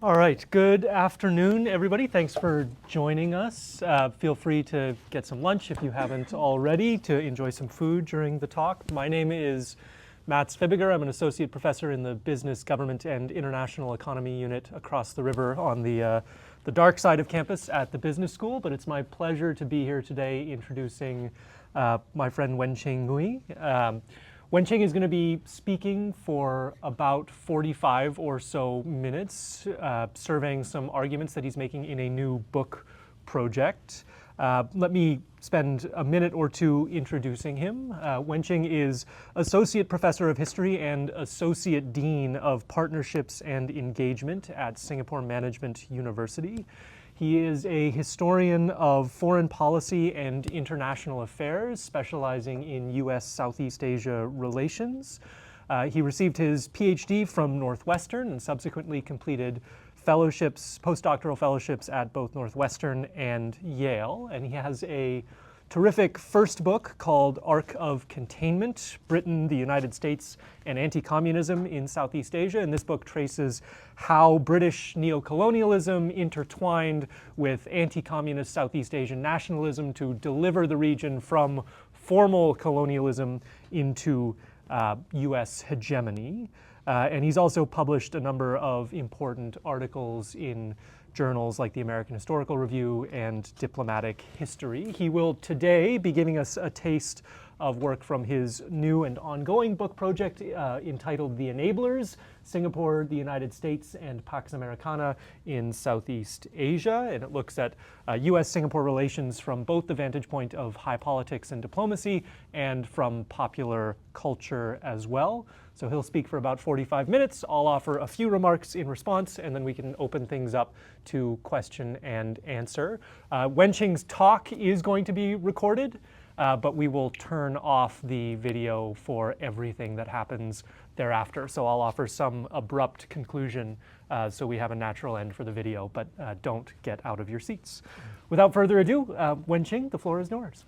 All right, good afternoon, everybody. Thanks for joining us. Feel free to get some lunch if you haven't already, to enjoy some food during the talk. My name is Mattias Fibiger. I'm an associate professor in the Business, Government, and International Economy unit across the river on the dark side of campus at the business school, but it's my pleasure to be here today introducing my friend Wen-Qing Ngoei. Wen-Qing is going to be speaking for about 45 or so minutes, surveying some arguments that he's making in a new book project. Let me spend a minute or two introducing him. Wen-Qing is Associate Professor of History and Associate Dean of Partnerships and Engagement at Singapore Management University. He is a historian of foreign policy and international affairs, specializing in U.S. Southeast Asia relations. He received his PhD from Northwestern and subsequently completed fellowships, postdoctoral fellowships at both Northwestern and Yale. And he has a terrific first book called Arc of Containment: Britain, the United States, and Anti-Communism in Southeast Asia. And this book traces how British neocolonialism intertwined with anti-communist Southeast Asian nationalism to deliver the region from formal colonialism into U.S. hegemony. And he's also published a number of important articles in journals like the American Historical Review and Diplomatic History. He will today be giving us a taste of work from his new and ongoing book project entitled The Enablers: Singapore, the United States, and Pax Americana in Southeast Asia. And it looks at U.S.-Singapore relations from both the vantage point of high politics and diplomacy and from popular culture as well. So he'll speak for about 45 minutes. I'll offer a few remarks in response, and then we can open things up to question and answer. Wen-Qing's talk is going to be recorded, but we will turn off the video for everything that happens thereafter. So I'll offer some abrupt conclusion so we have a natural end for the video, but don't get out of your seats. Without further ado, Wen-Qing, the floor is yours.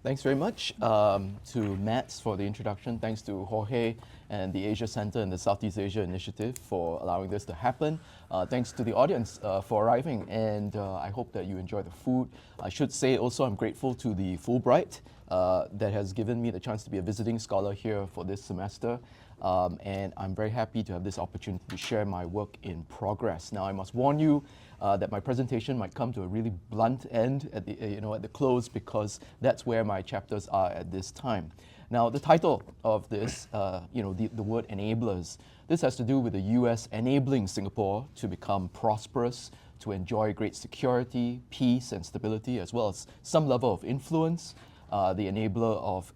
Thanks very much to Matt for the introduction. Thanks to Jorge and the Asia Center and the Southeast Asia Initiative for allowing this to happen. Thanks to the audience for arriving, and I hope that you enjoy the food. I should say also I'm grateful to the Fulbright that has given me the chance to be a visiting scholar here for this semester. And I'm very happy to have this opportunity to share my work in progress. Now, I must warn you that my presentation might come to a really blunt end at the close, because that's where my chapters are at this time. Now, the title of this, the word enablers, this has to do with the U.S. enabling Singapore to become prosperous, to enjoy great security, peace, and stability, as well as some level of influence. The enabler of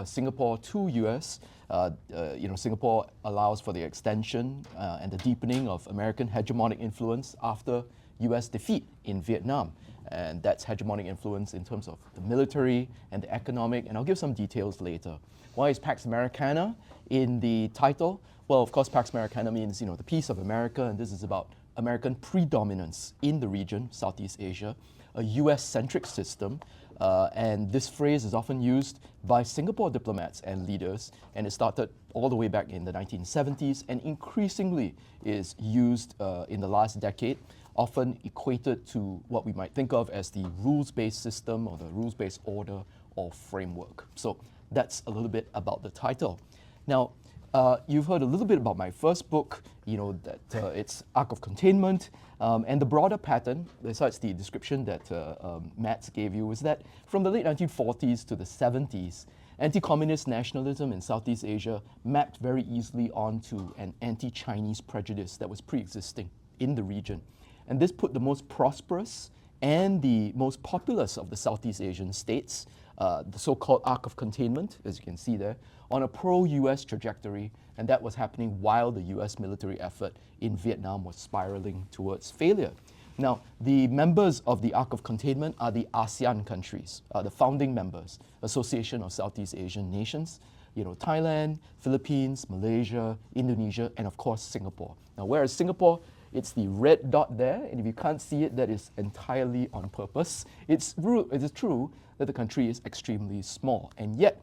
Singapore to U.S. Singapore allows for the extension and the deepening of American hegemonic influence after U.S. defeat in Vietnam. And that's hegemonic influence in terms of the military and the economic, and I'll give some details later. Why is Pax Americana in the title? Well, of course, Pax Americana means, the peace of America, and this is about American predominance in the region, Southeast Asia, a U.S.-centric system. And this phrase is often used by Singapore diplomats and leaders, and it started all the way back in the 1970s and increasingly is used in the last decade, often equated to what we might think of as the rules-based system or the rules-based order or framework. So that's a little bit about the title. Now, you've heard a little bit about my first book, that it's Arc of Containment. And the broader pattern, besides the description that Matt gave you, is that from the late 1940s to the 70s, anti-communist nationalism in Southeast Asia mapped very easily onto an anti-Chinese prejudice that was pre-existing in the region. And this put the most prosperous and the most populous of the Southeast Asian states, the so-called Arc of Containment, as you can see there, on a pro-US trajectory, and that was happening while the US military effort in Vietnam was spiraling towards failure. Now, the members of the Arc of Containment are the ASEAN countries, the founding members, Association of Southeast Asian Nations, Thailand, Philippines, Malaysia, Indonesia, and of course Singapore. Now, where is Singapore? It's the red dot there, and if you can't see it, that is entirely on purpose. It is true that the country is extremely small, and yet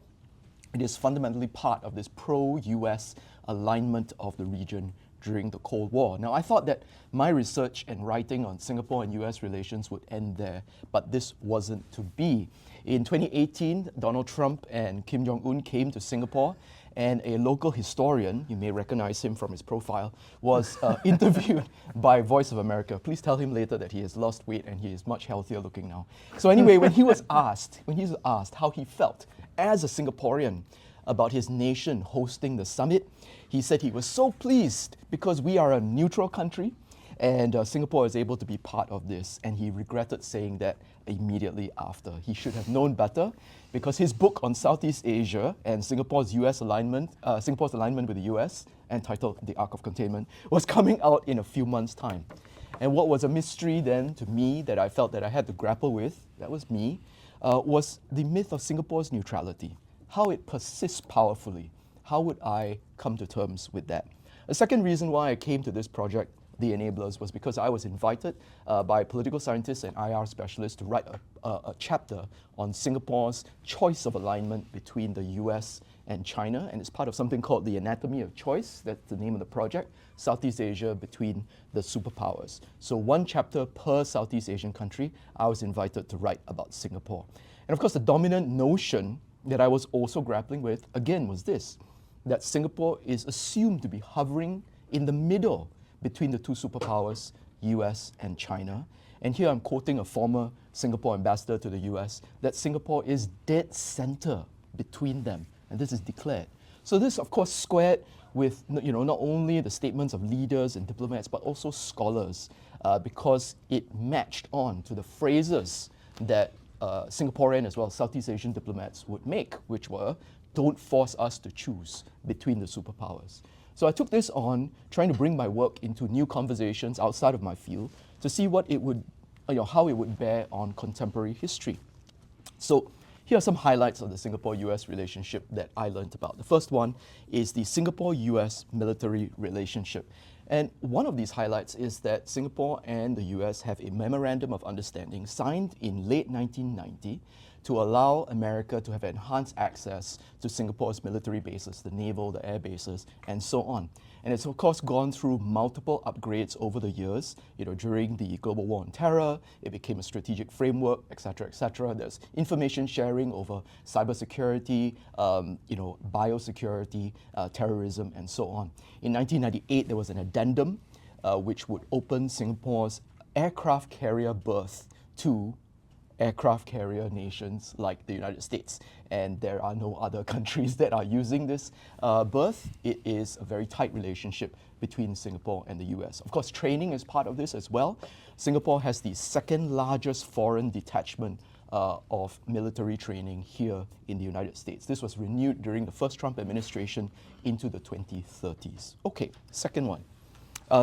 it is fundamentally part of this pro-US alignment of the region during the Cold War. Now, I thought that my research and writing on Singapore and US relations would end there, but this wasn't to be. In 2018, Donald Trump and Kim Jong-un came to Singapore, and a local historian, you may recognize him from his profile, was interviewed by Voice of America. Please tell him later that he has lost weight and he is much healthier looking now. So anyway, when he was asked how he felt as a Singaporean about his nation hosting the summit, he said he was so pleased because we are a neutral country and Singapore is able to be part of this, and he regretted saying that immediately after. He should have known better, because his book on Southeast Asia and Singapore's alignment with the US, entitled The Arc of Containment, was coming out in a few months' time. And what was a mystery then to me that I felt that I had to grapple with, that was me, was the myth of Singapore's neutrality, how it persists powerfully. How would I come to terms with that? A second reason why I came to this project, The Enablers, was because I was invited by political scientists and IR specialists to write a chapter on Singapore's choice of alignment between the US and China, and it's part of something called the Anatomy of Choice. That's the name of the project, Southeast Asia between the superpowers. So one chapter per Southeast Asian country, I was invited to write about Singapore. And of course, the dominant notion that I was also grappling with, again, was this, that Singapore is assumed to be hovering in the middle between the two superpowers, US and China. And here I'm quoting a former Singapore ambassador to the US, that Singapore is dead center between them. And this is declared. So this, of course, squared with not only the statements of leaders and diplomats, but also scholars, because it matched on to the phrases that Singaporean as well as Southeast Asian diplomats would make, which were, don't force us to choose between the superpowers. So I took this on, trying to bring my work into new conversations outside of my field to see what it would, how it would bear on contemporary history. So here are some highlights of the Singapore-US relationship that I learned about. The first one is the Singapore-US military relationship. And one of these highlights is that Singapore and the US have a memorandum of understanding signed in late 1990 to allow America to have enhanced access to Singapore's military bases, the naval, the air bases, and so on. And it's of course gone through multiple upgrades over the years. During the global war on terror, it became a strategic framework, et cetera, et cetera. There's information sharing over cybersecurity, biosecurity, terrorism, and so on. In 1998, there was an addendum which would open Singapore's aircraft carrier berth to aircraft carrier nations like the United States. And there are no other countries that are using this berth. It is a very tight relationship between Singapore and the US. Of course, training is part of this as well. Singapore has the second largest foreign detachment of military training here in the United States. This was renewed during the first Trump administration into the 2030s. Okay, second one,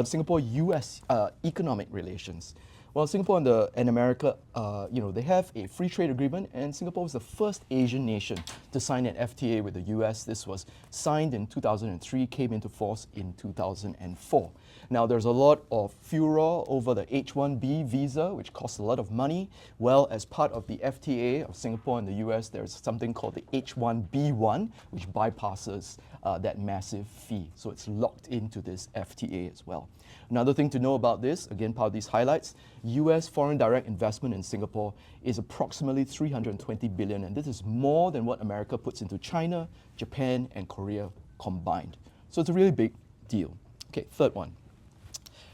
Singapore-US economic relations. Well, Singapore and America, they have a free trade agreement, and Singapore was the first Asian nation to sign an FTA with the US. This was signed in 2003, came into force in 2004. Now, there's a lot of furor over the H-1B visa, which costs a lot of money. Well, as part of the FTA of Singapore and the US, there's something called the H-1B1, which bypasses that massive fee. So it's locked into this FTA as well. Another thing to know about this, again, part of these highlights, US foreign direct investment in Singapore is approximately $320 billion, and this is more than what America puts into China, Japan, and Korea combined. So it's a really big deal. Okay, third one.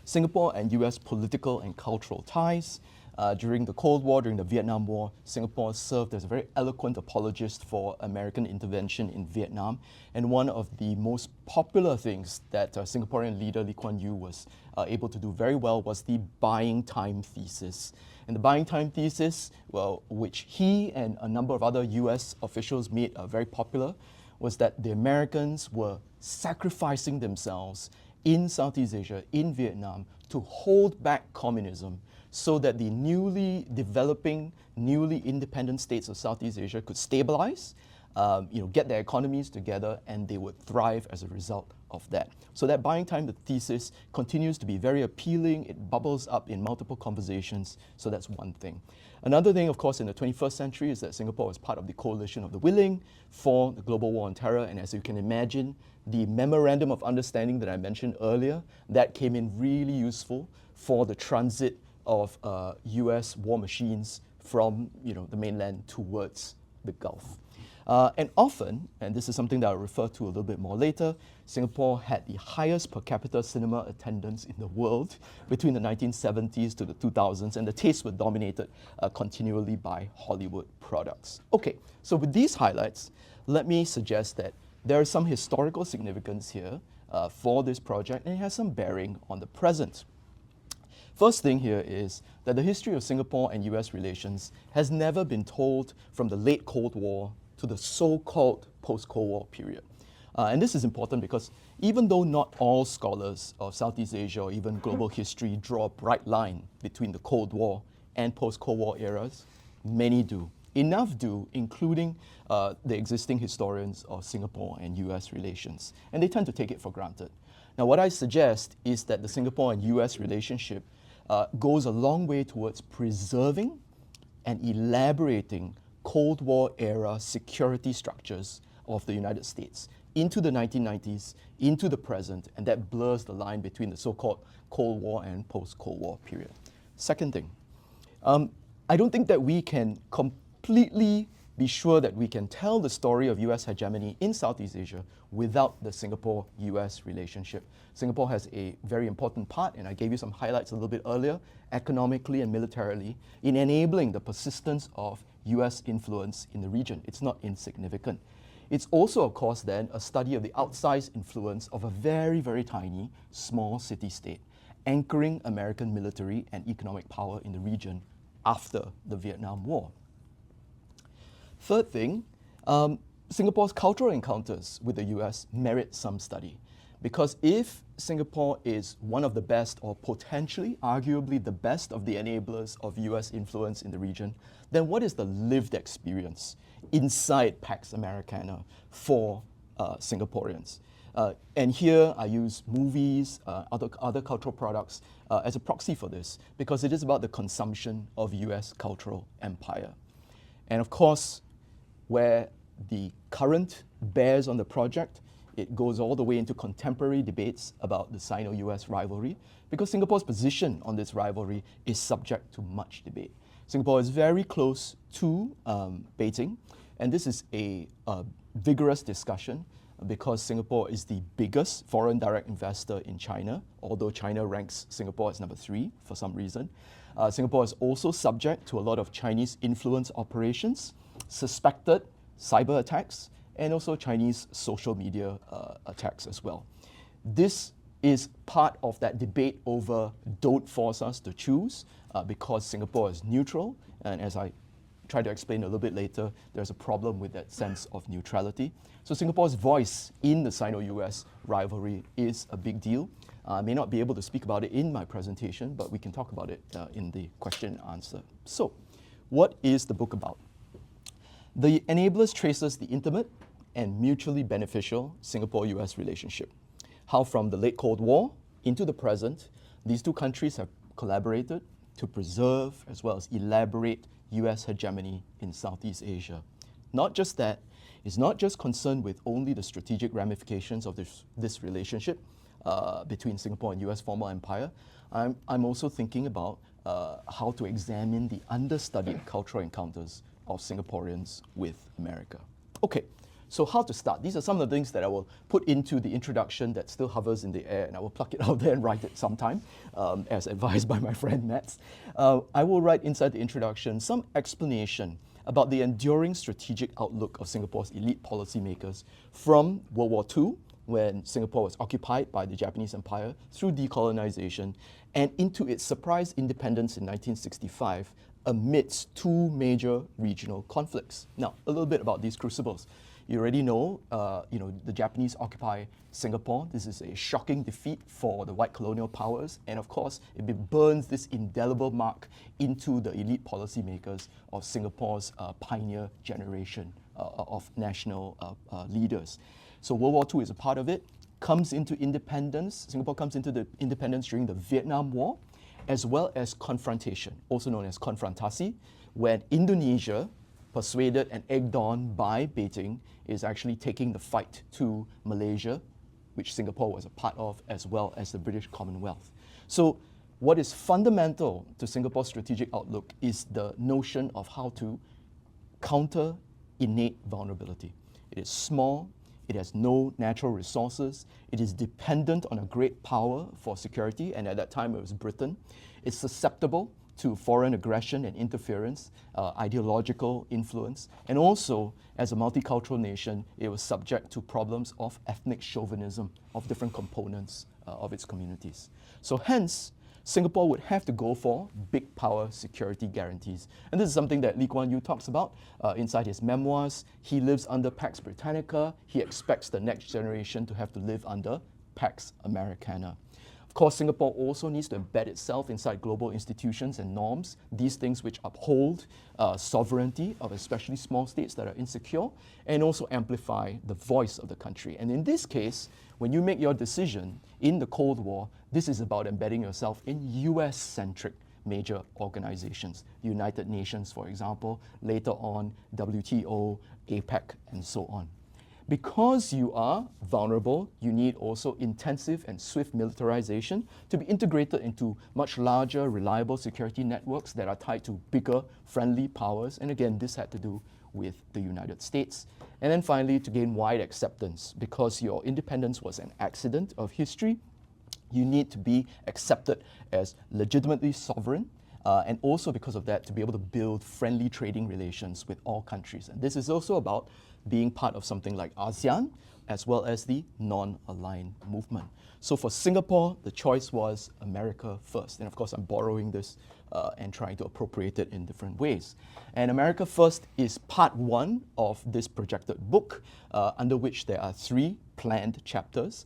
Singapore and US political and cultural ties. During the Cold War, during the Vietnam War, Singapore served as a very eloquent apologist for American intervention in Vietnam. And one of the most popular things that Singaporean leader Lee Kuan Yew was able to do very well was the buying time thesis. And the buying time thesis, well, which he and a number of other US officials made very popular, was that the Americans were sacrificing themselves in Southeast Asia, in Vietnam, to hold back communism so that the newly developing, newly independent states of Southeast Asia could stabilize, get their economies together, and they would thrive as a result of that. So that buying time, the thesis, continues to be very appealing. It bubbles up in multiple conversations. So that's one thing. Another thing, of course, in the 21st century is that Singapore was part of the coalition of the willing for the global war on terror. And as you can imagine, the memorandum of understanding that I mentioned earlier, that came in really useful for the transit of US war machines from the mainland towards the Gulf. And often, and this is something that I'll refer to a little bit more later, Singapore had the highest per capita cinema attendance in the world between the 1970s to the 2000s, and the tastes were dominated continually by Hollywood products. Okay, so with these highlights, let me suggest that there is some historical significance here for this project, and it has some bearing on the present. First thing here is that the history of Singapore and US relations has never been told from the late Cold War to the so-called post-Cold War period. And this is important because even though not all scholars of Southeast Asia or even global history draw a bright line between the Cold War and post-Cold War eras, many do. Enough do, including the existing historians of Singapore and US relations. And they tend to take it for granted. Now, what I suggest is that the Singapore and US relationship goes a long way towards preserving and elaborating Cold War era security structures of the United States into the 1990s, into the present, and that blurs the line between the so-called Cold War and post-Cold War period. Second thing, I don't think that we can completely be sure that we can tell the story of US hegemony in Southeast Asia without the Singapore-US relationship. Singapore has a very important part, and I gave you some highlights a little bit earlier, economically and militarily, in enabling the persistence of US influence in the region. It's not insignificant. It's also, of course, then a study of the outsized influence of a very, very tiny, small city-state, anchoring American military and economic power in the region after the Vietnam War. Third thing, Singapore's cultural encounters with the US merit some study. Because if Singapore is one of the best, or potentially, arguably the best of the enablers of US influence in the region, then what is the lived experience inside Pax Americana for Singaporeans? And here I use movies, other cultural products as a proxy for this, because it is about the consumption of US cultural empire. And of course, where the current bears on the project, it goes all the way into contemporary debates about the Sino-US rivalry, because Singapore's position on this rivalry is subject to much debate. Singapore is very close to Beijing, and this is a vigorous discussion because Singapore is the biggest foreign direct investor in China, although China ranks Singapore as number 3 for some reason. Singapore is also subject to a lot of Chinese influence operations, suspected cyber attacks, and also Chinese social media attacks as well. This is part of that debate over don't force us to choose because Singapore is neutral, and as I try to explain a little bit later, there's a problem with that sense of neutrality. So Singapore's voice in the Sino-US rivalry is a big deal. I may not be able to speak about it in my presentation, but we can talk about it in the question and answer. So, what is the book about? The Enablers traces the intimate and mutually beneficial Singapore-US relationship. How from the late Cold War into the present, these two countries have collaborated to preserve as well as elaborate US hegemony in Southeast Asia. Not just that, it's not just concerned with only the strategic ramifications of this relationship between Singapore and US former empire. I'm also thinking about how to examine the understudied cultural encounters of Singaporeans with America. Okay, so how to start? These are some of the things that I will put into the introduction that still hovers in the air, and I will pluck it out there and write it sometime, as advised by my friend Matts. I will write inside the introduction some explanation about the enduring strategic outlook of Singapore's elite policymakers from World War II, when Singapore was occupied by the Japanese Empire, through decolonization, and into its surprise independence in 1965 amidst two major regional conflicts. Now, a little bit about these crucibles. You already know, the Japanese occupy Singapore. This is a shocking defeat for the white colonial powers, and of course, it burns this indelible mark into the elite policymakers of Singapore's pioneer generation of national leaders. So World War II is a part of it. comes into independence, Singapore comes into the independence during the Vietnam War, as well as confrontation, also known as confrontasi, when Indonesia, persuaded and egged on by Beijing, is actually taking the fight to Malaysia, which Singapore was a part of, as well as the British Commonwealth. So what is fundamental to Singapore's strategic outlook is the notion of how to counter innate vulnerability. It is small, it has no natural resources, it is dependent on a great power for security, and at that time it was Britain. It's susceptible to foreign aggression and interference, ideological influence, and also, as a multicultural nation, it was subject to problems of ethnic chauvinism of different components of its communities. So hence, Singapore would have to go for big power security guarantees. And this is something that Lee Kuan Yew talks about inside his memoirs. He lives under Pax Britannica. He expects the next generation to have to live under Pax Americana. Of course, Singapore also needs to embed itself inside global institutions and norms, these things which uphold sovereignty of especially small states that are insecure, and also amplify the voice of the country. And in this case, when you make your decision in the Cold War, this is about embedding yourself in US-centric major organizations, the United Nations, for example, later on WTO, APEC, and so on. Because you are vulnerable, you need also intensive and swift militarization to be integrated into much larger, reliable security networks that are tied to bigger, friendly powers. And again, this had to do with the United States. And then finally, to gain wide acceptance, because your independence was an accident of history, you need to be accepted as legitimately sovereign, and also because of that, to be able to build friendly trading relations with all countries. And this is also about being part of something like ASEAN, as well as the non-aligned movement. So for Singapore, the choice was America first. And of course, I'm borrowing this and trying to appropriate it in different ways. And America First is part one of this projected book, under which there are 3 planned chapters.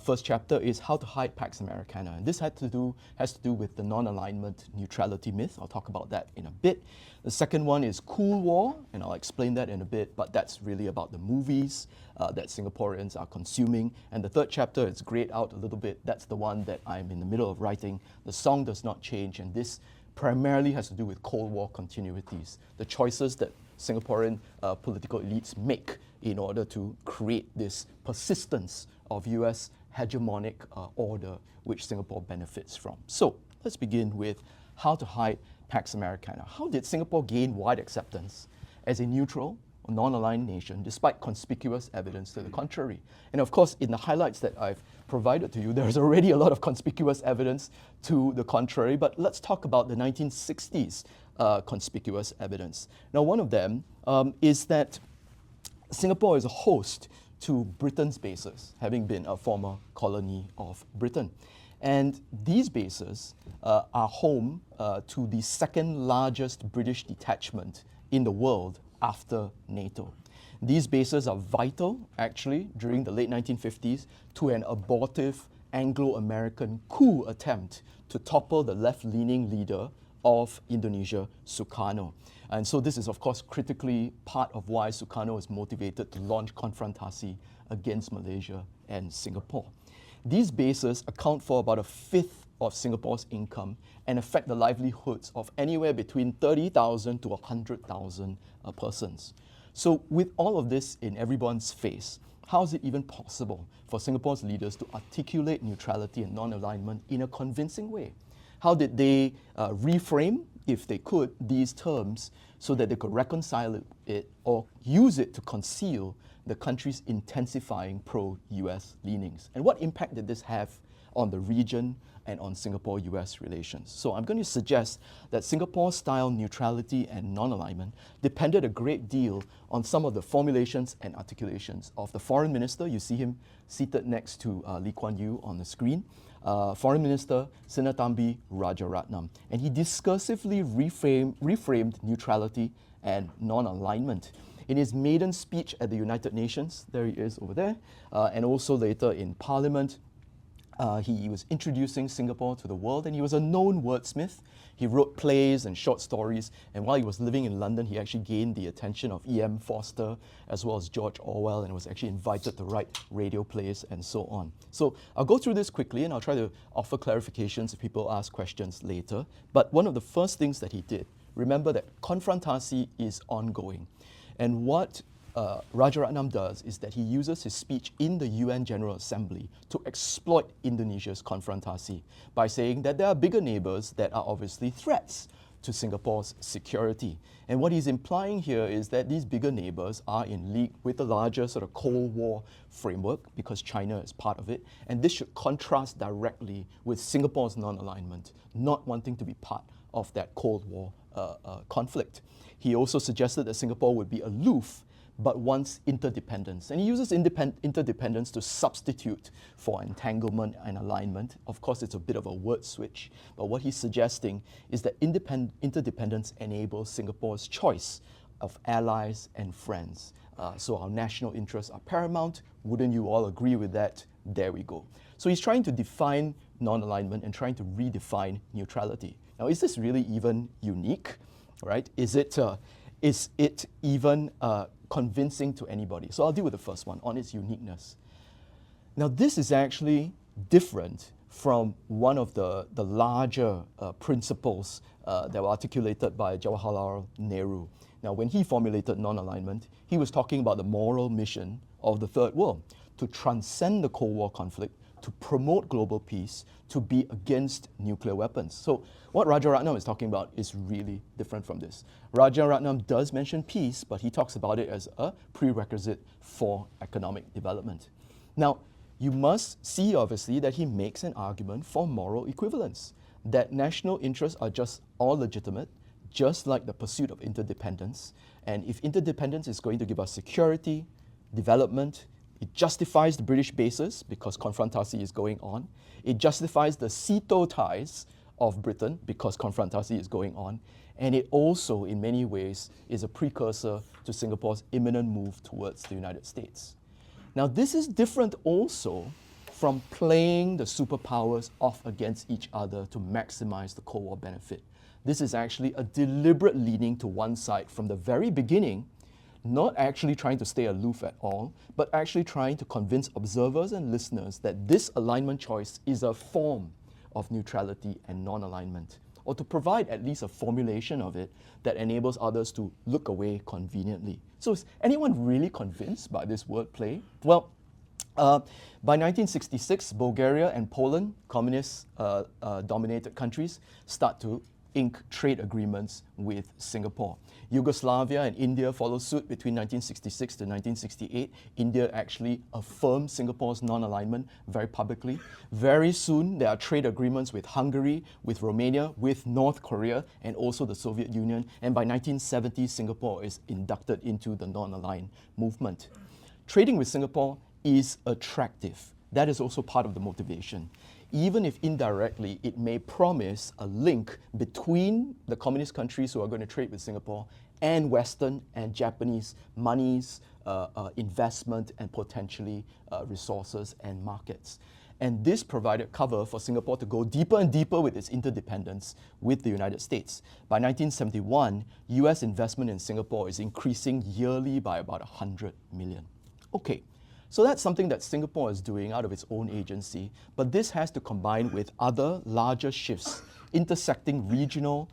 First chapter is how to hide Pax Americana. And this has to do with the non-alignment neutrality myth. I'll talk about that in a bit. The second one is Cool War, and I'll explain that in a bit, but that's really about the movies that Singaporeans are consuming. And the third chapter is grayed out a little bit. That's the one that I'm in the middle of writing. The song does not change, and this primarily has to do with Cold War continuities, the choices that Singaporean political elites make in order to create this persistence of US hegemonic order, which Singapore benefits from. So let's begin with how to hide Pax Americana. How did Singapore gain wide acceptance as a neutral, non-aligned nation, despite conspicuous evidence to the contrary? And of course, in the highlights that I've provided to you, there's already a lot of conspicuous evidence to the contrary, but let's talk about the 1960s conspicuous evidence. Now, one of them is that Singapore is a host to Britain's bases, having been a former colony of Britain. And these bases are home to the second largest British detachment in the world after NATO. These bases are vital, actually, during the late 1950s to an abortive Anglo-American coup attempt to topple the left-leaning leader of Indonesia, Sukarno. And so this is, of course, critically part of why Sukarno is motivated to launch confrontasi against Malaysia and Singapore. These bases account for about 1/5 of Singapore's income and affect the livelihoods of anywhere between 30,000 to 100,000 persons. So with all of this in everyone's face, how is it even possible for Singapore's leaders to articulate neutrality and non-alignment in a convincing way? How did they reframe, if they could, these terms so that they could reconcile it or use it to conceal the country's intensifying pro-US leanings? And what impact did this have on the region and on Singapore-US relations? So I'm going to suggest that Singapore-style neutrality and non-alignment depended a great deal on some of the formulations and articulations of the foreign minister. You see him seated next to Lee Kuan Yew on the screen. Foreign Minister Sinnathamby Rajaratnam. And he discursively reframed neutrality and non-alignment. In his maiden speech at the United Nations, there he is over there, and also later in Parliament, He was introducing Singapore to the world, and he was a known wordsmith. He wrote plays and short stories, and while he was living in London, he actually gained the attention of E.M. Forster as well as George Orwell, and was actually invited to write radio plays and so on. So I'll go through this quickly, and I'll try to offer clarifications if people ask questions later. But one of the first things that he did, remember that confrontasi is ongoing. And what Rajaratnam does is that he uses his speech in the UN General Assembly to exploit Indonesia's confrontasi by saying that there are bigger neighbors that are obviously threats to Singapore's security. And what he's implying here is that these bigger neighbors are in league with the larger sort of Cold War framework because China is part of it. And this should contrast directly with Singapore's non-alignment, not wanting to be part of that Cold War conflict. He also suggested that Singapore would be aloof but wants interdependence. And he uses interdependence to substitute for entanglement and alignment. Of course, it's a bit of a word switch, but what he's suggesting is that interdependence enables Singapore's choice of allies and friends. So our national interests are paramount. Wouldn't you all agree with that? There we go. So he's trying to define non-alignment and trying to redefine neutrality. Now, is this really even unique, right? Is it even convincing to anybody? So I'll deal with the first one on its uniqueness. Now, this is actually different from one of the larger principles that were articulated by Jawaharlal Nehru. Now, when he formulated non-alignment, he was talking about the moral mission of the Third World, to transcend the Cold War conflict, to promote global peace, to be against nuclear weapons. So what Rajaratnam is talking about is really different from this. Rajaratnam does mention peace, but he talks about it as a prerequisite for economic development. Now, you must see, obviously, that he makes an argument for moral equivalence, that national interests are just all legitimate, just like the pursuit of interdependence. And if interdependence is going to give us security, development, it justifies the British bases because confrontasi is going on. It justifies the SEATO ties of Britain because confrontasi is going on. And it also, in many ways, is a precursor to Singapore's imminent move towards the United States. Now, this is different also from playing the superpowers off against each other to maximize the Cold War benefit. This is actually a deliberate leaning to one side from the very beginning, not actually trying to stay aloof at all, but actually trying to convince observers and listeners that this alignment choice is a form of neutrality and non-alignment, or to provide at least a formulation of it that enables others to look away conveniently. So is anyone really convinced by this wordplay? Well, by 1966, Bulgaria and Poland, communist-dominated countries, start to ink trade agreements with Singapore. Yugoslavia and India follow suit between 1966 to 1968. India actually affirmed Singapore's non-alignment very publicly. Very soon, there are trade agreements with Hungary, with Romania, with North Korea, and also the Soviet Union. And by 1970, Singapore is inducted into the non-aligned movement. Trading with Singapore is attractive. That is also part of the motivation. Even if indirectly it may promise a link between the communist countries who are going to trade with Singapore and Western and Japanese monies, investment, and potentially resources and markets. And this provided cover for Singapore to go deeper and deeper with its interdependence with the United States. By 1971, US investment in Singapore is increasing yearly by about 100 million. Okay. So that's something that Singapore is doing out of its own agency, but this has to combine with other larger shifts, intersecting regional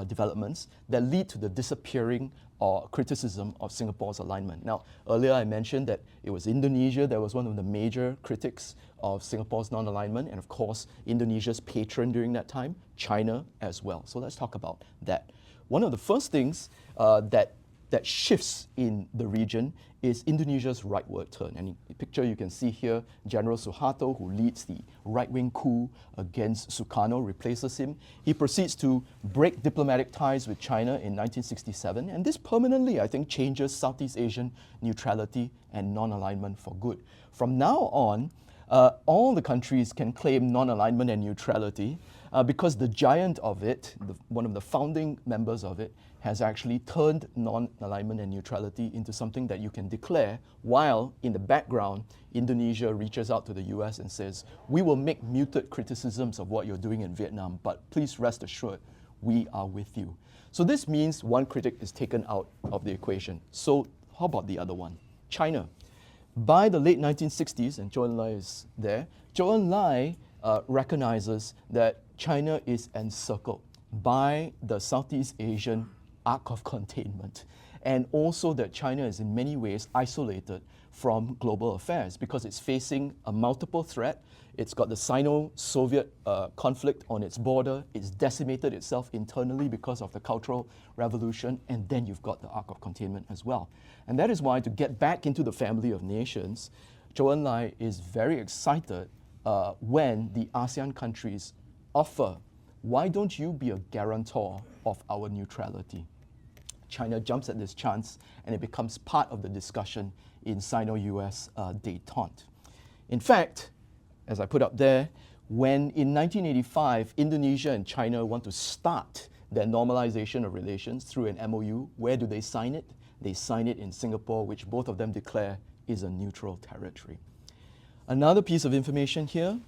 developments that lead to the disappearing or criticism of Singapore's alignment. Now, earlier I mentioned that it was Indonesia that was one of the major critics of Singapore's non-alignment, and of course, Indonesia's patron during that time, China as well. So let's talk about that. One of the first things that shifts in the region is Indonesia's rightward turn. And in the picture you can see here, General Suharto, who leads the right-wing coup against Sukarno, replaces him. He proceeds to break diplomatic ties with China in 1967, and this permanently, I think, changes Southeast Asian neutrality and non-alignment for good. From now on, all the countries can claim non-alignment and neutrality because the giant of it, one of the founding members of it, has actually turned non-alignment and neutrality into something that you can declare while in the background, Indonesia reaches out to the US and says, we will make muted criticisms of what you're doing in Vietnam, but please rest assured, we are with you. So this means one critic is taken out of the equation. So how about the other one? China. By the late 1960s, and Zhou Enlai is there, Zhou Enlai recognizes that China is encircled by the Southeast Asian arc of containment, and also that China is in many ways isolated from global affairs because it's facing a multiple threat. It's got the Sino-Soviet conflict on its border. It's decimated itself internally because of the Cultural Revolution, and then you've got the arc of containment as well. And that is why, to get back into the family of nations, Zhou Enlai is very excited when the ASEAN countries offer, why don't you be a guarantor of our neutrality? China jumps at this chance, and it becomes part of the discussion in Sino-US détente. In fact, as I put up there, when in 1985, Indonesia and China want to start their normalization of relations through an MOU, where do they sign it? They sign it in Singapore, which both of them declare is a neutral territory. Another piece of information here,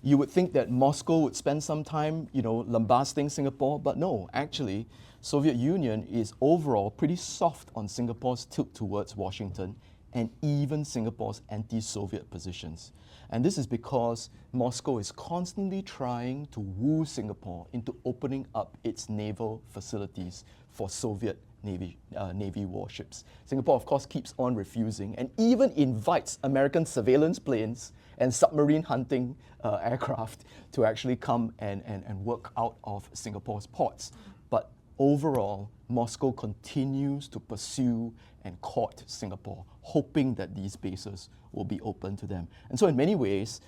you would think that Moscow would spend some time, lambasting Singapore, but no, actually, Soviet Union is overall pretty soft on Singapore's tilt towards Washington and even Singapore's anti-Soviet positions. And this is because Moscow is constantly trying to woo Singapore into opening up its naval facilities for Soviet Navy warships. Singapore, of course, keeps on refusing and even invites American surveillance planes and submarine hunting aircraft to actually come and work out of Singapore's ports. But overall, Moscow continues to pursue and court Singapore, hoping that these bases will be open to them. And so in many ways,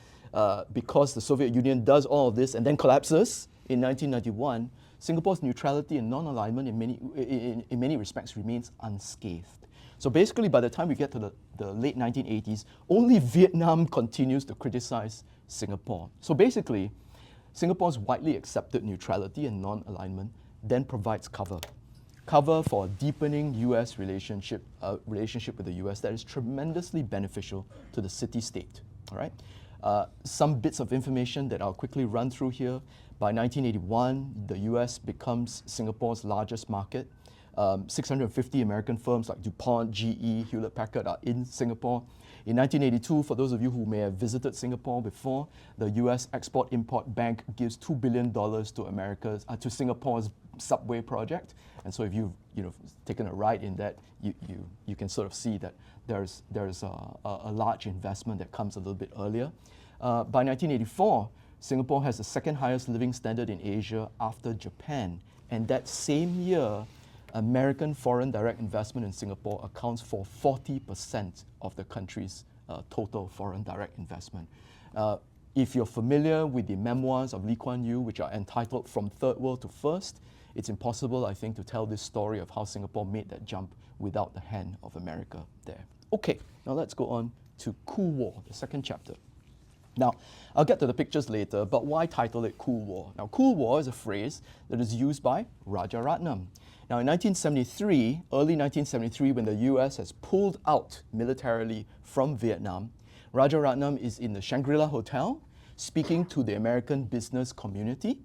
because the Soviet Union does all of this and then collapses in 1991, Singapore's neutrality and non-alignment in many respects remains unscathed. So basically, by the time we get to the late 1980s, only Vietnam continues to criticize Singapore. So basically, Singapore's widely accepted neutrality and non-alignment then provides cover for a deepening US relationship with the US that is tremendously beneficial to the city-state. All right? Some bits of information that I'll quickly run through here. By 1981, the US becomes Singapore's largest market. 650 American firms like DuPont, GE, Hewlett-Packard are in Singapore. In 1982, for those of you who may have visited Singapore before, the US Export-Import Bank gives $2 billion to Singapore's subway project. And so if you've taken a ride in that, you can sort of see that there's a large investment that comes a little bit earlier. By 1984, Singapore has the second highest living standard in Asia after Japan. And that same year, American foreign direct investment in Singapore accounts for 40% of the country's total foreign direct investment. If you're familiar with the memoirs of Lee Kuan Yew, which are entitled From Third World to First, it's impossible, I think, to tell this story of how Singapore made that jump without the hand of America there. Okay, now let's go on to Cool War, the second chapter. Now, I'll get to the pictures later, but why title it Cool War? Now, Cool War is a phrase that is used by Rajaratnam. Now, in 1973, early 1973, when the US has pulled out militarily from Vietnam, Rajaratnam is in the Shangri-La Hotel speaking to the American business community.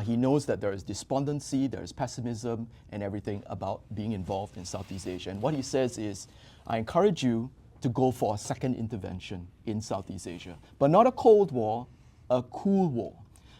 He knows that there is despondency, there is pessimism, and everything about being involved in Southeast Asia. And what he says is, I encourage you to go for a second intervention in Southeast Asia, but not a Cold War, a cool war.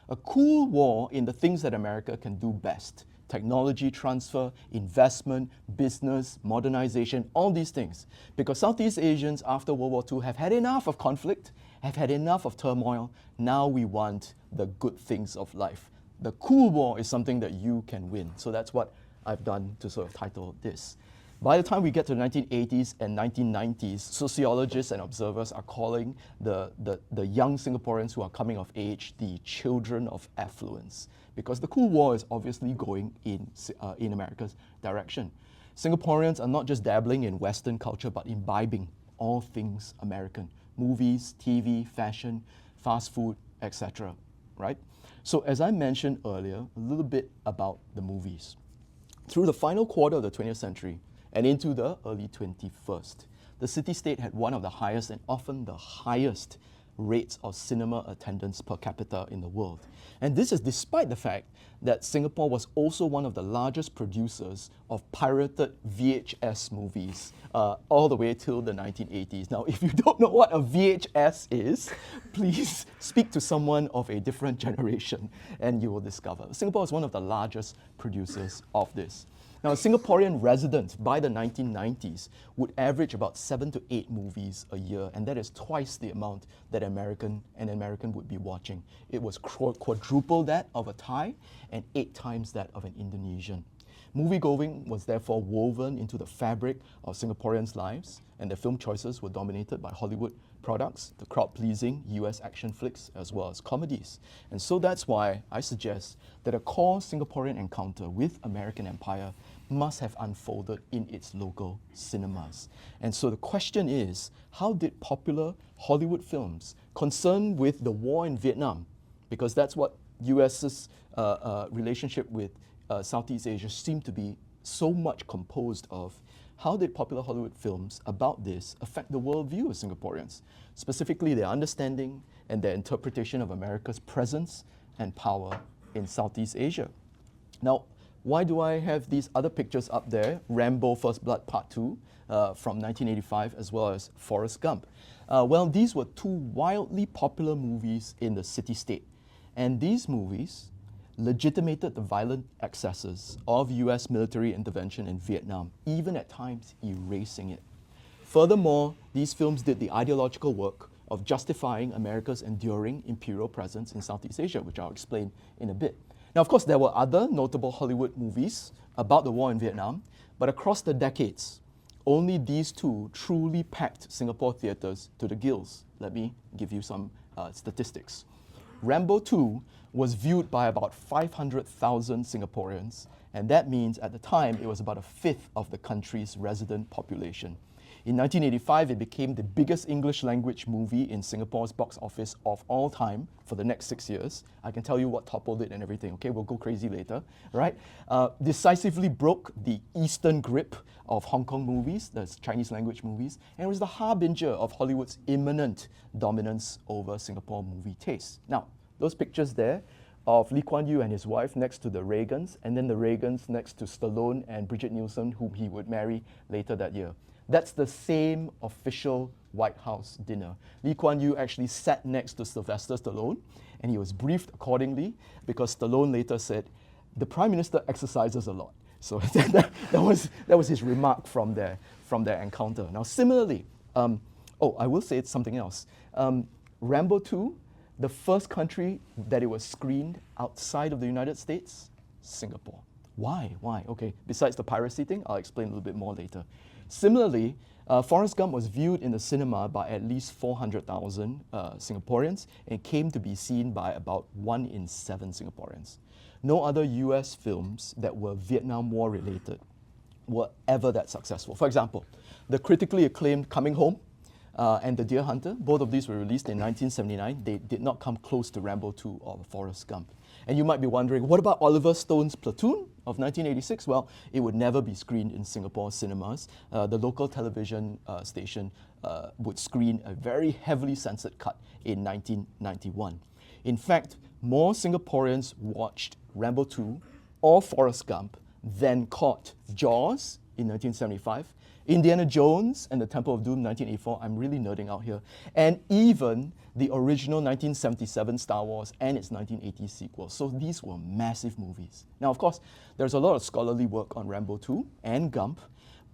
A cool war in the things that America can do best. Technology transfer, investment, business, modernization, all these things. Because Southeast Asians after World War II have had enough of conflict, have had enough of turmoil. Now we want the good things of life. The cool war is something that you can win. So that's what I've done to sort of title this. By the time we get to the 1980s and 1990s, sociologists and observers are calling the young Singaporeans who are coming of age the children of affluence, because the cool war is obviously going in America's direction. Singaporeans are not just dabbling in Western culture, but imbibing all things American. movies, TV, fashion, fast food, etc., right? So as I mentioned earlier, a little bit about the movies. Through the final quarter of the 20th century and into the early 21st, the city-state had one of the highest and often the highest rates of cinema attendance per capita in the world. And this is despite the fact that Singapore was also one of the largest producers of pirated VHS movies all the way till the 1980s. Now, if you don't know what a VHS is, please speak to someone of a different generation and you will discover. Singapore is one of the largest producers of this. Now, a Singaporean resident by the 1990s would average about 7 to 8 movies a year, and that is twice the amount that an American would be watching. It was quadruple that of a Thai and 8 times that of an Indonesian. Movie-going was therefore woven into the fabric of Singaporeans' lives, and their film choices were dominated by Hollywood products, the crowd-pleasing US action flicks, as well as comedies. And so that's why I suggest that a core Singaporean encounter with American empire must have unfolded in its local cinemas. And so the question is, how did popular Hollywood films concerned with the war in Vietnam, because that's what US's relationship with Southeast Asia seemed to be so much composed of, how did popular Hollywood films about this affect the worldview of Singaporeans, specifically their understanding and their interpretation of America's presence and power in Southeast Asia? Now, why do I have these other pictures up there? Rambo First Blood Part 2 from 1985, as well as Forrest Gump. Well, these were 2 wildly popular movies in the city-state. And these movies legitimated the violent excesses of US military intervention in Vietnam, even at times erasing it. Furthermore, these films did the ideological work of justifying America's enduring imperial presence in Southeast Asia, which I'll explain in a bit. Now, of course, there were other notable Hollywood movies about the war in Vietnam, but across the decades, only these 2 truly packed Singapore theatres to the gills. Let me give you some statistics. Rambo 2 was viewed by about 500,000 Singaporeans, and that means at the time it was about a fifth of the country's resident population. In 1985, it became the biggest English language movie in Singapore's box office of all time for the next 6 years. I can tell you what toppled it and everything, okay? We'll go crazy later, right? Decisively broke the Eastern grip of Hong Kong movies, that's Chinese language movies, and it was the harbinger of Hollywood's imminent dominance over Singapore movie taste. Now, those pictures there of Lee Kuan Yew and his wife next to the Reagans, and then the Reagans next to Stallone and Brigitte Nielsen, whom he would marry later that year. That's the same official White House dinner. Lee Kuan Yew actually sat next to Sylvester Stallone, and he was briefed accordingly because Stallone later said, the Prime Minister exercises a lot. So that was his remark from their encounter. Now similarly, I will say it's something else. Rambo 2, the first country that it was screened outside of the United States, Singapore. Why? Okay, besides the piracy thing, I'll explain a little bit more later. Similarly, Forrest Gump was viewed in the cinema by at least 400,000 Singaporeans and came to be seen by about 1 in 7 Singaporeans. No other US films that were Vietnam War related were ever that successful. For example, the critically acclaimed Coming Home and The Deer Hunter, both of these were released in 1979. They did not come close to Rambo 2 or Forrest Gump. And you might be wondering, what about Oliver Stone's Platoon of 1986? Well, it would never be screened in Singapore cinemas. The local television station would screen a very heavily censored cut in 1991. In fact, more Singaporeans watched Rambo 2 or Forrest Gump than caught Jaws in 1975, Indiana Jones and the Temple of Doom 1984, I'm really nerding out here, and even the original 1977 Star Wars and its 1980 sequel. So these were massive movies. Now, of course, there's a lot of scholarly work on Rambo 2 and Gump,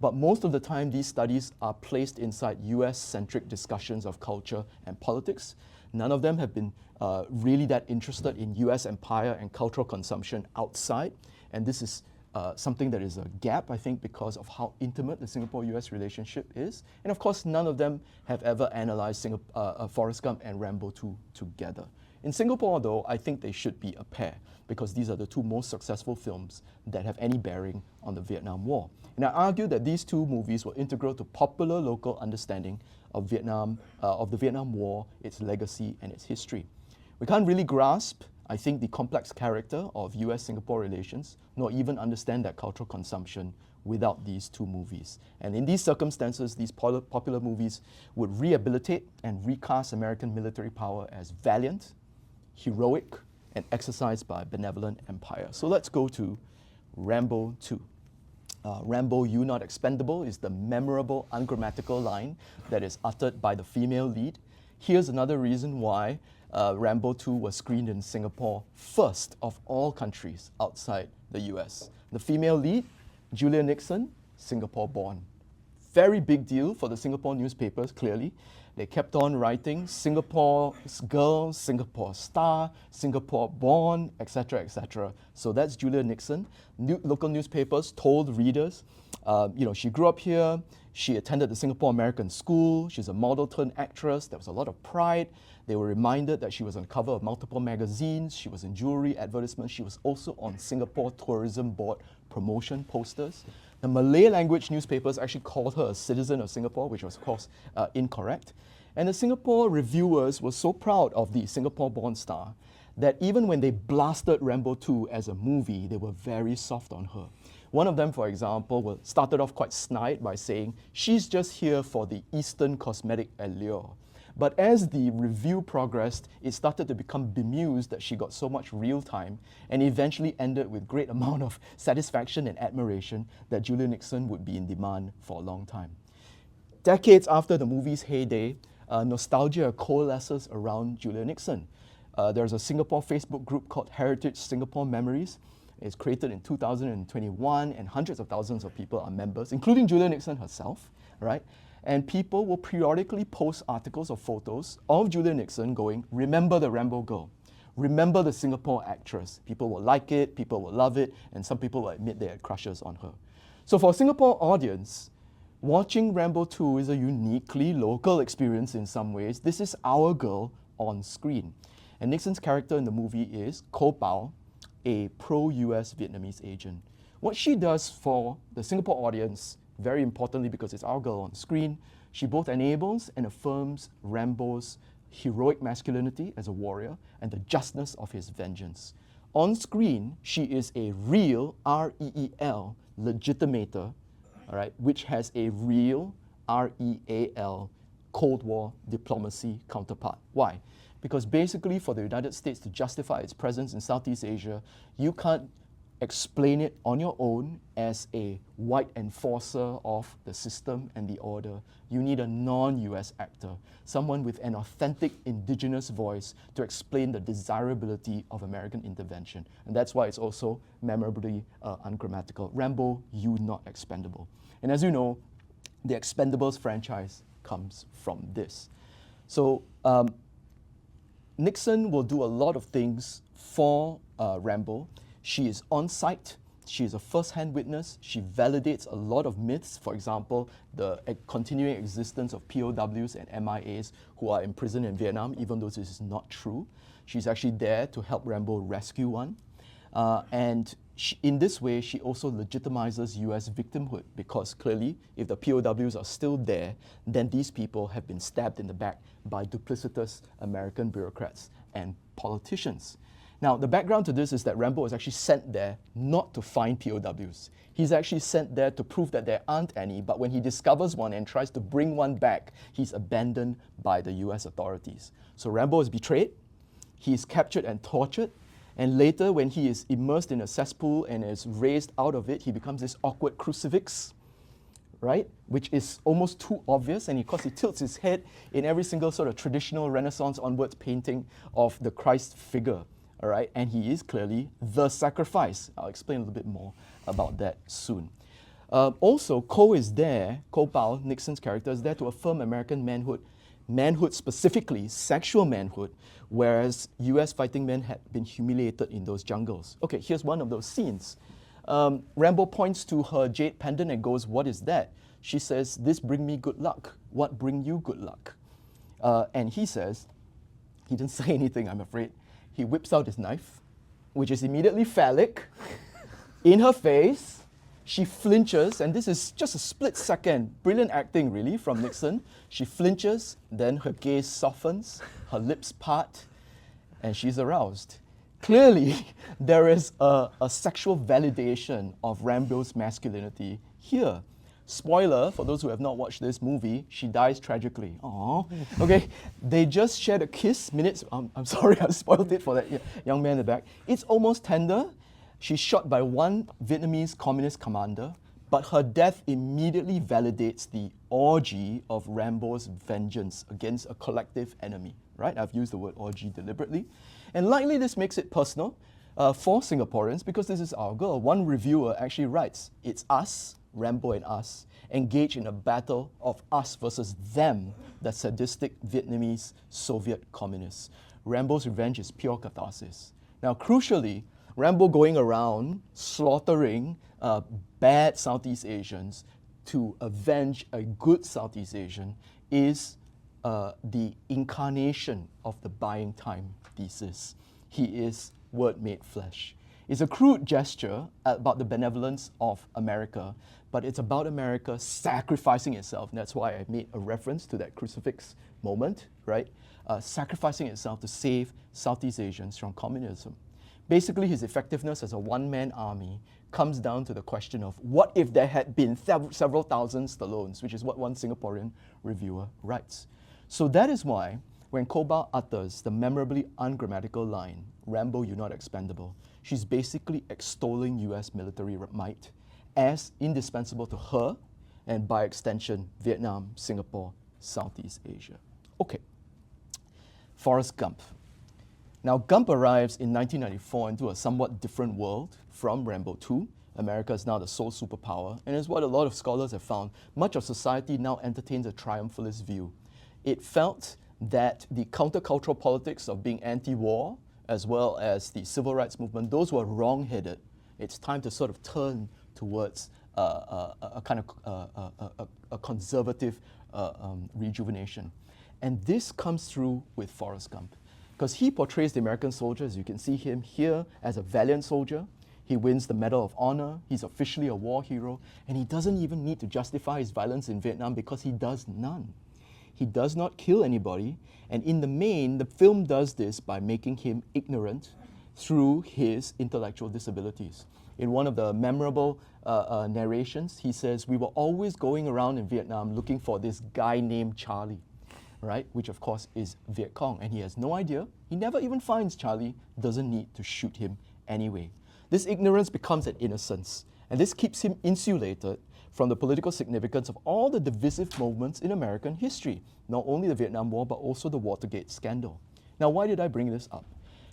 but most of the time these studies are placed inside US-centric discussions of culture and politics. None of them have been really that interested in US empire and cultural consumption outside, and this is something that is a gap, I think, because of how intimate the Singapore-US relationship is. And of course, none of them have ever analyzed Forrest Gump and Rambo 2 together. In Singapore, though, I think they should be a pair because these are the two most successful films that have any bearing on the Vietnam War. And I argue that these two movies were integral to popular local understanding of the Vietnam War, its legacy, and its history. We can't really grasp, I think, the complex character of U.S.-Singapore relations, nor even understand that cultural consumption without these two movies. And in these circumstances, these popular movies would rehabilitate and recast American military power as valiant, heroic, and exercised by a benevolent empire. So let's go to Rambo 2. Rambo, you not expendable is the memorable ungrammatical line that is uttered by the female lead. Here's another reason why Rambo 2 was screened in Singapore first of all countries outside the US. The female lead, Julia Nixon, Singapore-born. Very big deal for the Singapore newspapers, clearly. They kept on writing Singapore's girl, Singapore star, Singapore-born, etc., etc. So that's Julia Nixon. Local newspapers told readers, she grew up here, she attended the Singapore American School, she's a model turned actress, there was a lot of pride. They were reminded that she was on the cover of multiple magazines, she was in jewelry advertisements, she was also on Singapore Tourism Board promotion posters. The Malay language newspapers actually called her a citizen of Singapore, which was of course incorrect. And the Singapore reviewers were so proud of the Singapore-born star that even when they blasted Rambo 2 as a movie, they were very soft on her. One of them, for example, started off quite snide by saying, she's just here for the Eastern cosmetic allure. But as the review progressed, it started to become bemused that she got so much real time and eventually ended with great amount of satisfaction and admiration that Julia Nixon would be in demand for a long time. Decades after the movie's heyday, nostalgia coalesces around Julia Nixon. There's a Singapore Facebook group called Heritage Singapore Memories. It's created in 2021 and hundreds of thousands of people are members, including Julia Nixon herself, right? And people will periodically post articles or photos of Julia Nixon going, remember the Rambo girl, remember the Singapore actress. People will like it, people will love it, and some people will admit they had crushes on her. So for a Singapore audience, watching Rambo 2 is a uniquely local experience in some ways. This is our girl on screen. And Nixon's character in the movie is Ko Bao, a pro-US Vietnamese agent. What she does for the Singapore audience, very importantly because it's our girl on screen, she both enables and affirms Rambo's heroic masculinity as a warrior and the justness of his vengeance. On screen, she is a real, R-E-E-L, legitimator, all right, which has a real, R-E-A-L, Cold War diplomacy counterpart. Why? Because basically for the United States to justify its presence in Southeast Asia, you can't explain it on your own as a white enforcer of the system and the order. You need a non-US actor, someone with an authentic indigenous voice to explain the desirability of American intervention. And that's why it's also memorably ungrammatical. Rambo, you not expendable. And as you know, the Expendables franchise comes from this. So Nixon will do a lot of things for Rambo. She is on site, she is a first-hand witness, she validates a lot of myths, for example, the continuing existence of POWs and MIAs who are imprisoned in Vietnam, even though this is not true. She's actually there to help Rambo rescue one. In this way, she also legitimizes US victimhood because clearly, if the POWs are still there, then these people have been stabbed in the back by duplicitous American bureaucrats and politicians. Now, the background to this is that Rambo was actually sent there not to find POWs. He's actually sent there to prove that there aren't any, but when he discovers one and tries to bring one back, he's abandoned by the US authorities. So Rambo is betrayed, he is captured and tortured, and later when he is immersed in a cesspool and is raised out of it, he becomes this awkward crucifix, right? Which is almost too obvious, and of course he tilts his head in every single sort of traditional Renaissance onwards painting of the Christ figure. All right, and he is clearly the sacrifice. I'll explain a little bit more about that soon. Also, Ko is there, Ko Bao, Nixon's character, is there to affirm American manhood specifically, sexual manhood, whereas US fighting men had been humiliated in those jungles. Okay, here's one of those scenes. Rambo points to her jade pendant and goes, "What is that?" She says, "This bring me good luck." "What bring you good luck?" And he says, He didn't say anything, I'm afraid. He whips out his knife, which is immediately phallic, in her face. She flinches, and this is just a split second. Brilliant acting, really, from Nixon. She flinches, then her gaze softens, her lips part, and she's aroused. Clearly, there is a sexual validation of Rambo's masculinity here. Spoiler, for those who have not watched this movie, she dies tragically. Aww. Okay, they just shared a kiss minutes. I'm sorry, I spoiled it for that young man in the back. It's almost tender. She's shot by one Vietnamese communist commander, but her death immediately validates the orgy of Rambo's vengeance against a collective enemy, right? I've used the word orgy deliberately. And likely this makes it personal for Singaporeans because this is our girl. One reviewer actually writes, it's us, Rambo and us, engaged in a battle of us versus them, the sadistic Vietnamese Soviet communists. Rambo's revenge is pure catharsis. Now, crucially, Rambo going around slaughtering bad Southeast Asians to avenge a good Southeast Asian is the incarnation of the buying time thesis. He is word made flesh. It's a crude gesture about the benevolence of America, but it's about America sacrificing itself. And that's why I made a reference to that crucifix moment, right? Sacrificing itself to save Southeast Asians from communism. Basically, his effectiveness as a one-man army comes down to the question of what if there had been several thousand Stallones, which is what one Singaporean reviewer writes. So that is why when Koba utters the memorably ungrammatical line, Rambo, you're not expendable, she's basically extolling US military might as indispensable to her and by extension, Vietnam, Singapore, Southeast Asia. Okay, Forrest Gump. Now, Gump arrives in 1994 into a somewhat different world from Rambo 2. America is now the sole superpower, and is what a lot of scholars have found. Much of society now entertains a triumphalist view. It felt that the countercultural politics of being anti-war, as well as the civil rights movement, those were wrong-headed. It's time to sort of turn towards a kind of a conservative rejuvenation. And this comes through with Forrest Gump, because he portrays the American soldier, as you can see him here, as a valiant soldier. He wins the Medal of Honor, he's officially a war hero, and he doesn't even need to justify his violence in Vietnam because he does none. He does not kill anybody, and in the main, the film does this by making him ignorant through his intellectual disabilities. In one of the memorable narrations, he says, we were always going around in Vietnam looking for this guy named Charlie, right? Which of course is Viet Cong, and he has no idea. He never even finds Charlie, doesn't need to shoot him anyway. This ignorance becomes an innocence, and this keeps him insulated from the political significance of all the divisive moments in American history, not only the Vietnam War, but also the Watergate scandal. Now, why did I bring this up?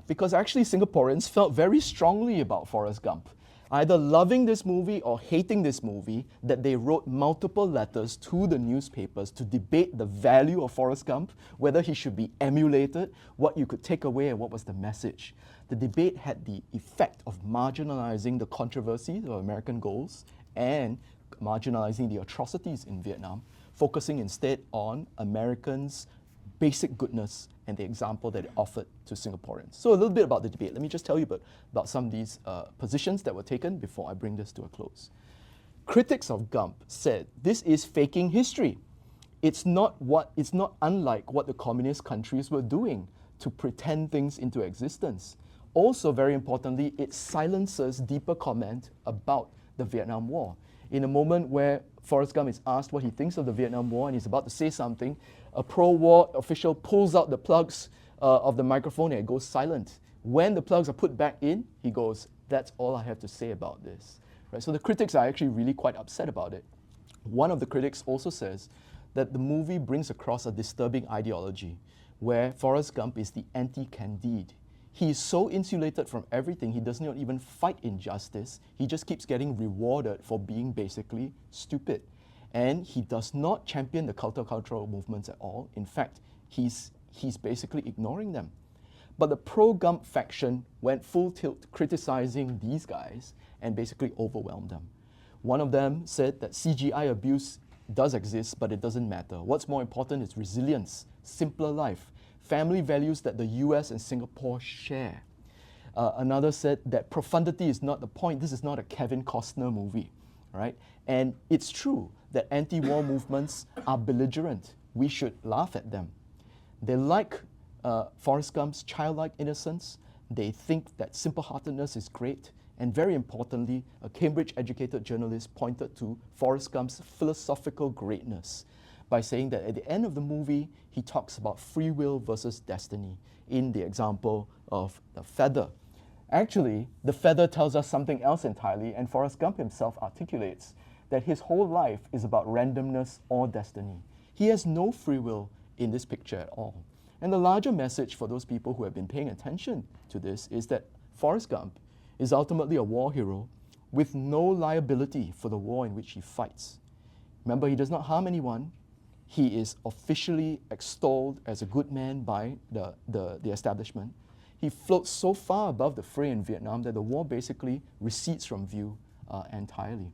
Because actually Singaporeans felt very strongly about Forrest Gump, either loving this movie or hating this movie, that they wrote multiple letters to the newspapers to debate the value of Forrest Gump, whether he should be emulated, what you could take away, and what was the message. The debate had the effect of marginalizing the controversies of American goals and marginalizing the atrocities in Vietnam, focusing instead on Americans' basic goodness and the example that it offered to Singaporeans. So a little bit about the debate. Let me just tell you about some of these positions that were taken before I bring this to a close. Critics of Gump said this is faking history. It's not unlike what the communist countries were doing to pretend things into existence. Also, very importantly, it silences deeper comment about the Vietnam War. In a moment where Forrest Gump is asked what he thinks of the Vietnam War and he's about to say something, a pro-war official pulls out the plugs of the microphone and it goes silent. When the plugs are put back in, he goes, that's all I have to say about this. Right? So the critics are actually really quite upset about it. One of the critics also says that the movie brings across a disturbing ideology where Forrest Gump is the anti-Candide. He is so insulated from everything, he does not even fight injustice. He just keeps getting rewarded for being basically stupid. And he does not champion the countercultural movements at all. In fact, he's basically ignoring them. But the pro-Gump faction went full tilt criticizing these guys and basically overwhelmed them. One of them said that CGI abuse does exist, but it doesn't matter. What's more important is resilience, simpler life, family values that the U.S. and Singapore share. Another said that profundity is not the point. This is not a Kevin Costner movie, right? And it's true that anti-war movements are belligerent. We should laugh at them. They like Forrest Gump's childlike innocence. They think that simple-heartedness is great. And very importantly, a Cambridge-educated journalist pointed to Forrest Gump's philosophical greatness by saying that at the end of the movie, he talks about free will versus destiny in the example of the feather. Actually, the feather tells us something else entirely, and Forrest Gump himself articulates that his whole life is about randomness or destiny. He has no free will in this picture at all. And the larger message for those people who have been paying attention to this is that Forrest Gump is ultimately a war hero with no liability for the war in which he fights. Remember, he does not harm anyone. He is officially extolled as a good man by the establishment. He floats so far above the fray in Vietnam that the war basically recedes from view entirely.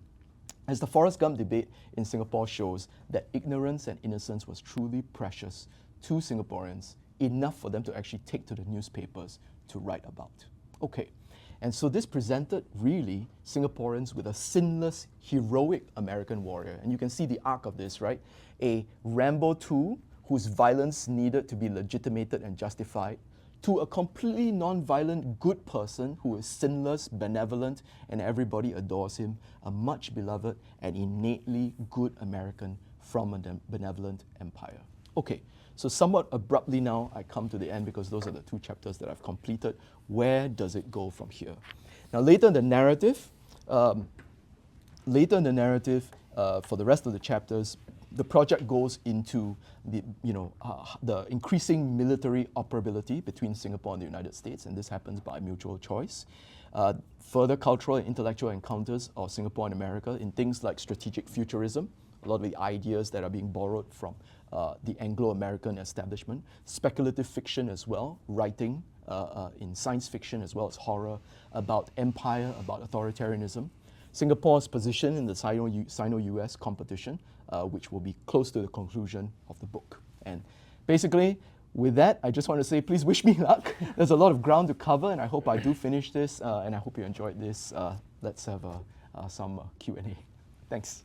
As the Forrest Gump debate in Singapore shows, that ignorance and innocence was truly precious to Singaporeans, enough for them to actually take to the newspapers to write about. Okay, and so this presented really Singaporeans with a sinless, heroic American warrior. And you can see the arc of this, right? A Rambo II whose violence needed to be legitimated and justified, to a completely non-violent good person who is sinless, benevolent, and everybody adores him, a much beloved and innately good American from a benevolent empire. Okay, so somewhat abruptly now, I come to the end because those are the two chapters that I've completed. Where does it go from here? Now later in the narrative, for the rest of the chapters, the project goes into the increasing military operability between Singapore and the United States, and this happens by mutual choice. Further cultural and intellectual encounters of Singapore and America in things like strategic futurism, a lot of the ideas that are being borrowed from the Anglo-American establishment, speculative fiction as well, writing in science fiction as well as horror about empire, about authoritarianism. Singapore's position in the Sino-US competition, which will be close to the conclusion of the book. And basically, with that, I just want to say, please wish me luck. There's a lot of ground to cover, and I hope I do finish this, and I hope you enjoyed this. Let's have some Q&A. Thanks.